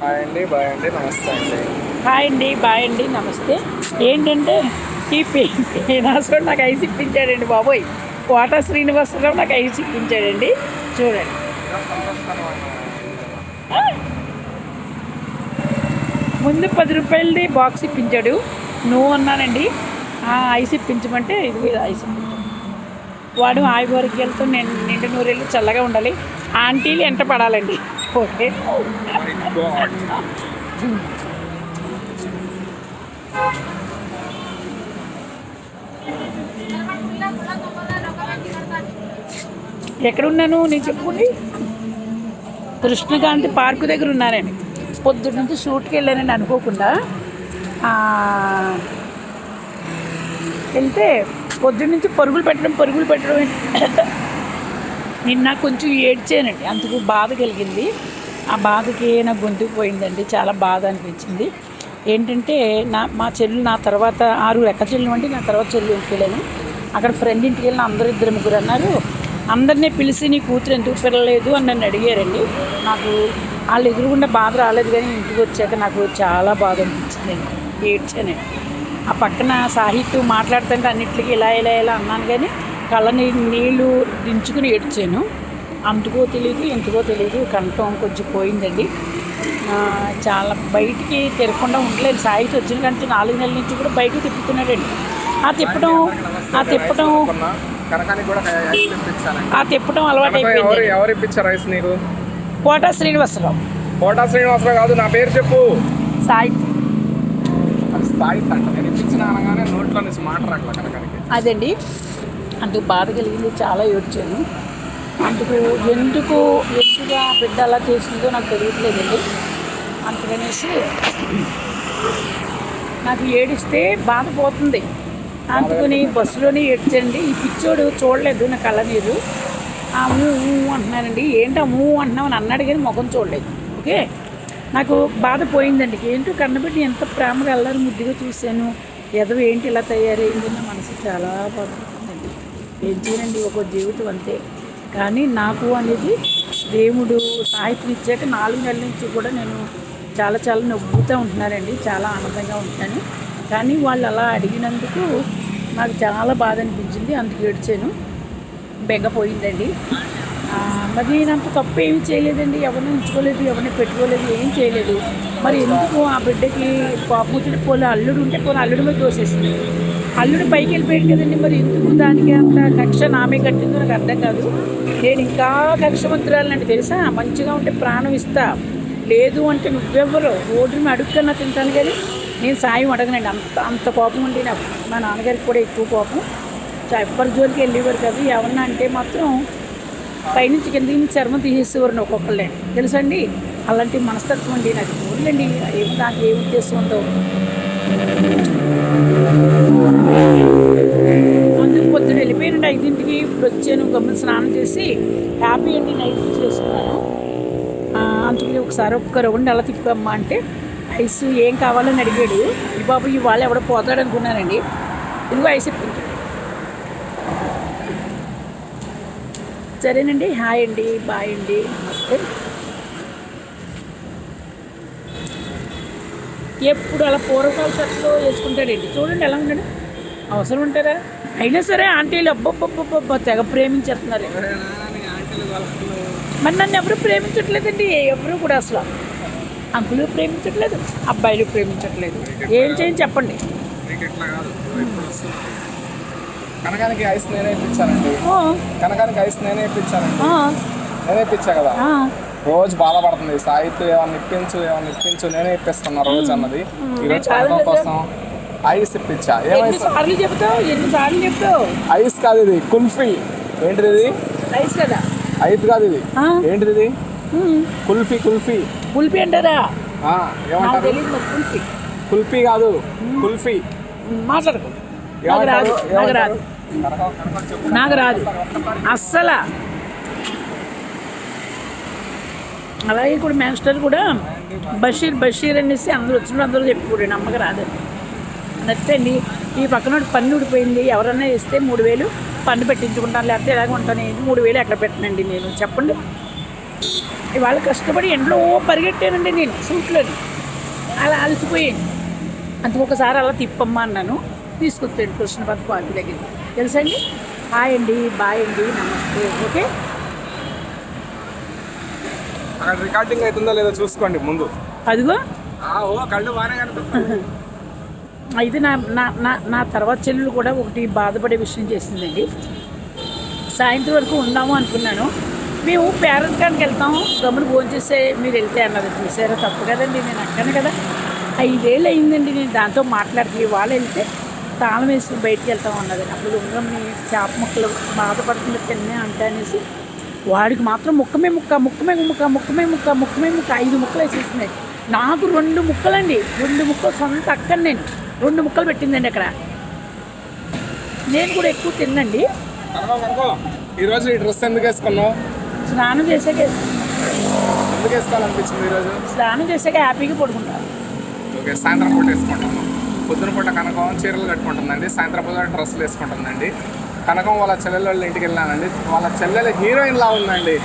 Hi అండి, bye అండి, నమస్తే అండి. హాయ్ అండి, బాయ్ అండి, నమస్తే. ఏంటంటే ఈ శ్రీనివాసరావు నాకు ఐస్ ఇప్పించాడండి బాబోయ్. కోట శ్రీనివాసరావు నాకు ఐస్ ఇప్పించాడండి. చూడండి, ముందు 10 రూపాయలది బాక్స్ ఇప్పించాడు. నువ్వు అన్నానండి ఐస్ ఇప్పించమంటే ఇది ఐస్ ఇప్పించాడు. వాడు ఆయుర్వేదికలతో నిండు నూరేళ్ళు చల్లగా ఉండాలి. ఆంటీలు ఎంట పడాలండి. ఓకే, ఎక్కడున్నాను నేను చెప్పుకోండి. కృష్ణకాంతి పార్కు దగ్గర ఉన్నానండి. పొద్దున్న నుంచి షూట్కి వెళ్ళానండి అనుకోకుండా. వెళ్తే పొద్దున్న నుంచి పరుగులు పెట్టడం నిన్న కొంచెం ఏడ్చానండి. అందుకు బాధ కలిగింది. ఆ బాధకి నాకు గొంతుకు పోయిందండి. చాలా బాధ అనిపించింది. ఏంటంటే మా చెల్లి నా తర్వాత 6 ఎక్క చెల్లి అంటే నా తర్వాత చెల్లి ఇంటికి వెళ్ళాను. అక్కడ ఫ్రెండ్ ఇంటికి వెళ్ళిన అందరూ 2-3 అన్నారు. అందరినీ పిలిచి నీ కూతురు ఎందుకు పిల్లలేదు అని నన్ను అడిగారండి. నాకు వాళ్ళు ఎదురుగుండా బాధ రాలేదు, కానీ ఇంటికి వచ్చాక నాకు చాలా బాధ అనిపించిందండి. ఏడ్చానండి. ఆ పక్కన సాహిత్యం మాట్లాడుతుంటే అన్నింటికి ఇలా అన్నాను, కానీ కళ్ళ నీళ్ళు దించుకుని ఏడ్చాను. అందుకో తెలియదు ఎందుకో తెలియదు కంఠం కొంచెం పోయిందండి. చాలా బయటికి తిరగకుండా ఉండలేదు. సాహిత్యం వచ్చిన కంటే 4 నెలల నుంచి కూడా బయటకు తిప్పుతున్నాడండి. ఆ తిప్పడం అలవాటు అయిపోయింది. ఎవరు ఇప్పించారు ఐస్ నీకు? కోట శ్రీనివాసరావు. కోట శ్రీనివాసరావు కాదు, నా పేరు చెప్పు. సాహిత్యం. సాహిత్యం అంటే నేను ఇప్పించిన అనగానే నోట్లో నుంచి మాట రాకలా కనకానికి. అదండి, అందుకు బాధ కలిగింది. చాలా ఏడ్చాను. అందుకు ఎందుకు ఆ బిడ్డ అలా చేసిందో నాకు తెలియట్లేదండి. అందుకనేసి నాకు ఏడిస్తే బాధ పోతుంది. అందుకని బస్సులోనే ఏడ్చండి. ఈ పిచ్చోడు చూడలేదు నా కళ్ళ నీరు. అంటున్నానండి. ఏంటో అంటున్నావు అని అన్నాడు, కానీ ముఖం చూడలేదు. ఓకే, నాకు బాధ పోయిందండి. ఏంటో కన్నబెట్టి ఎంత ప్రేమగా అల్లరి ముద్దుగా చూశాను. ఎదవ ఏంటి ఇలా తయారైంది, నా మనసు చాలా బాధపడుతుందండి. ఏం చేయనండి, ఒక జీవితం అంతే. కానీ నాకు అనేది దేవుడు సాహిత్యం ఇచ్చాక 4 నెలల నుంచి కూడా నేను చాలా నవ్వుతూ ఉంటున్నానండి. చాలా ఆనందంగా ఉంటాను. కానీ వాళ్ళు అలా అడిగినందుకు నాకు చాలా బాధ అనిపించింది. అందుకు ఏడ్చాను. బెంగపోయిందండి. మరి నేనంత తప్పు ఏమి చేయలేదండి. ఎవరిని ఉంచుకోలేదు, ఎవరిని పెట్టుకోలేదు, ఏం చేయలేదు. మరి ఎందుకు ఆ బిడ్డకి పాపముచ్చుడు పోలే అల్లుడు ఉంటే పోనీ అల్లుడి మీద తోసేసింది. అల్లుడు పైకి వెళ్ళిపోయాడు కదండి. మరి ఎందుకు దానికి అంత కక్ష నామే కట్టిందో నాకు అర్థం కాదు. నేను ఇంకా కక్షమంతురాలంటే తెలుసా. మంచిగా ఉంటే ప్రాణం ఇస్తా, లేదు అంటే నువ్వెవ్వరు రోడ్డుని అడుగుకన్నా తింటాను, కానీ నేను సాయం అడగనండి. అంత కోపం ఉండి నాకు. మా నాన్నగారికి కూడా ఎక్కువ కోపం. ఎవ్వరి జోలికి వెళ్ళేవారు కాదు. ఎవరన్నా అంటే మాత్రం పైనుంచి కిందకి నుంచి చర్మం తీసేసేవారు ఒక్కొక్కళ్ళే, తెలుసండి. అలాంటి మనస్తత్వం అండి నాకు. చూడండి నాకు ఏ ఉద్దేశం ఉందో. అందుకు పొద్దున వెళ్ళిపోయినండి 5ంటికి. ఇప్పుడు వచ్చాను, గమ్మున స్నానం చేసి హ్యాపీ అండి నైట్ చేసుకున్నాను. అందుకని ఒకసారి ఒక్క రౌండ్ అలా తిప్పమ్మా అంటే ఐస్ ఏం కావాలని అడిగాడు. ఈ బాబు ఇవాళ ఎవడో పోతాడు అనుకున్నానండి. ఇదిగో ఐస్ ఇప్పించాడు. సరేనండి, హాయ్ అండి, బాయ్ అండి, నమస్తే. ఎప్పుడు అలా పూర్వకాల షర్ట్లు వేసుకుంటాడండి. చూడండి ఎలా ఉన్నాడు. అవసరం ఉంటారా? అయినా సరే ఆంటీలు అబ్బబ్బబ్బబ్బ తెగ ప్రేమించేస్తున్నారు. మరి నన్ను ఎవరు ప్రేమించట్లేదండి. ఎవరు కూడా అసలు అంకులు ప్రేమించట్లేదు, అబ్బాయిలు ప్రేమించట్లేదు. ఏం చేయని చెప్పండి. కనకానికి ఐస్ నేనే ఇప్పించానండి. కనకానికి ఐస్ నేనే ఇప్పించానండి. నేనే ఇప్పించా కదా. రోజు బాధపడుతుంది సాహిత్యం, ఏమన్నా ఇప్పించు నేనే ఇప్పిస్తున్నా రోజు అన్నది. ఈరోజు కనకం కోసం ఐస్ ఇప్పించా. ఎన్నిసార్లు చెప్తావు? ఐస్ కాదు ఇది, కుల్ఫీ. ఏంటిది ఇది? ఐస్ కదా. ఐస్ కాదు ఇది. ఏంటిది ఇది? కుల్ఫీ. కుల్ఫీ అంటారా? ఏమంటారు? కుల్ఫీ కాదు, కుల్ఫీ. మాట్లాడకు. నాకు రాదు అస్సలు. అలాగే కూడా మాస్టర్ కూడా బషీర్ అనేసి అందరూ వచ్చినప్పుడు అందరూ చెప్పుకోండి. నమ్మకం రాదు నచ్చండి. ఈ పక్కన పన్ను ఊడిపోయింది, ఎవరన్నా ఇస్తే 3000 పన్ను పెట్టించుకుంటాను, లేకపోతే ఎలాగ ఉంటాను. 3000 ఎక్కడ పెట్టనండి నేను, చెప్పండి. ఇవాళ కష్టపడి ఎండలో పరిగెట్టానండి నేను సూట్లోని, అలా అలసిపోయాను. అందుకు ఒకసారి అలా తిప్పమ్మా అన్నాను, తీసుకొచ్చాను కృష్ణపతి పార్క్ దగ్గరికి. తెలుసండి. హాయ్ అండి, బాయ్ అండి, నమస్తే. ఓకే, అక్కడ రికార్డింగ్ అవుతుందో లేదో చూసుకోండి ముందు. అదిగో. కళ్ళు బాగానే కనిపిస్తుంది. అయితే నా నా నా నా తర్వాత చెల్లెలు కూడా ఒకటి బాధపడే విషయం చేసిందండి. సాయంత్రం వరకు ఉందాము అనుకున్నాను. మేము పేరెంట్ కాడికి వెళ్తాము, గమ్మును భోజనం చేస్తే మీరు వెళ్తే అన్నది. చూసారా, తప్పు కదండి, నేను అక్కను కదా. 5 ఏళ్ళు అయిందండి నేను దాంతో మాట్లాడితే. వాళ్ళు వెళ్తే తాళం వేసుకుని బయటికి వెళ్తాం అన్నది. అప్పుడు ఉంగమ్ని చేప ముక్కలు బాధపడుతుంది తిన్నే అంటే అనేసి వాడికి మాత్రం ముక్కమే ముక్క 5 ముక్కలు వేసేసింది. నాకు 2 ముక్కలండి, 2 ముక్కలు సొంత అక్కని నేను 2 ముక్కలు పెట్టిందండి అక్కడ. నేను కూడా ఎక్కువ తిన్నండి. ఈరోజు ఈ డ్రెస్ ఎందుకు వేసుకున్నావు? స్నానం చేసాక ఎందుకు వేసుకోవాలనిపించింది ఈరోజు? స్నానం చేసాక హ్యాపీగా పడుకుంటాను. ఓకే, సాయంత్రం పూట వేసుకుంటాను. పొద్దున పూట కనకం చీరలు కట్టుకుంటుందండి, సాయంత్రం పూట డ్రెస్సులు వేసుకుంటుందండి. కనకం వాళ్ళ చెల్లెల వాళ్ళ ఇంటికి వెళ్ళానండి. వాళ్ళ చెల్లెల హీరోయిన్లా ఉందండి.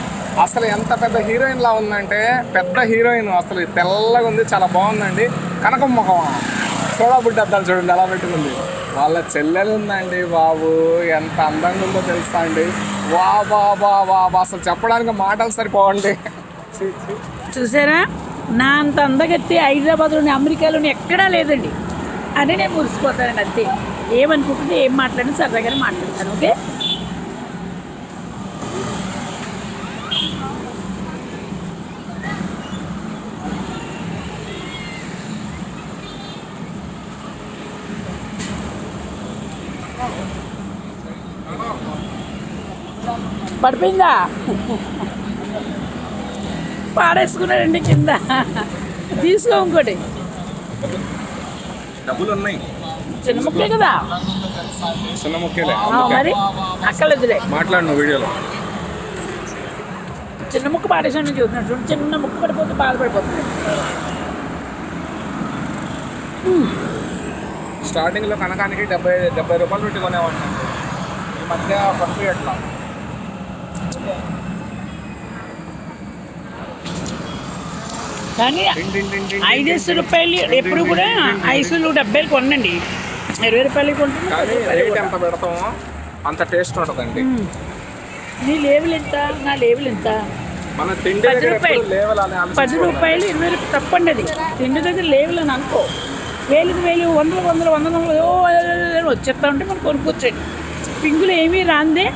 అసలు ఎంత పెద్ద హీరోయిన్లా ఉందంటే, పెద్ద హీరోయిన్, అసలు తెల్లగా ఉంది, చాలా బాగుందండి. కనకం ముఖం సోడా బుడ్డి అద్దాలు చూడండి ఎలా పెట్టుకుంది. వాళ్ళ చెల్లెలు ఉందండి బాబు, ఎంత అందంగా ఉందో తెలుసా అండి. వా బా బా వా బా, అసలు చెప్పడానికి మాటలు సరిపోవండి. చూసారా, నా అంత అందగత్తి హైదరాబాద్లోని అమెరికాలోని ఎక్కడా లేదండి అని నేను మురిసిపోతానండి. అంతే, ఏమనుకుంటుంది, ఏం మాట్లాడినా సరదాగానే మాట్లాడతాను. ఓకే, పడిపోయిందా? పాడేసుకున్నాడండి కింద. తీసుకో ఇంకోటి. డబ్బులు ఉన్నాయి, చిన్న ముక్కే కదా. చిన్న ముక్కేలే మరి అక్కర్లేదులే, మాట్లాడు వీడియోలో. చిన్న ముక్క పాడేసాను చూసినట్టు. చిన్న ముక్క పడిపోతే బాధపడిపోతుంది. స్టార్టింగ్లో కనకానికి 70 రూపాయలు పెట్టి కొనేవాడిని. ఈ మధ్య పట్టు ఎట్లా కానీ 5 రూపాయలు ఎప్పుడు కూడా 570 కొనండి. 20 రూపాయలు కొంటున్నా. కానీ రేట్ ఎంత పెడతామో అంత టేస్ట్ ఉంటుందండి. నీ లేవులు ఎంత, నా లేవులు ఎంత? మన తిండి 10 రూపాయలు, 10 రూపాయలు 20 రూపాయలు తప్పండి. అది తిండి దగ్గర లేవులు అని అనుకో. 1000 100 వచ్చేస్తా ఉంటే మనం కొనుక్కొచ్చండి. పింగులు ఏమీ రాందే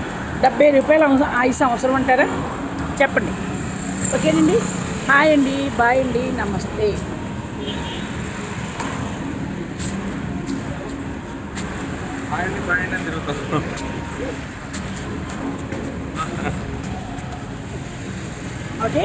70 రూపాయలు 5 సంవత్సరం అంటారా? చెప్పండి. ఓకేనండి. హాయ్ అండి, బాయ్ అండి, నమస్తే. ఓకే.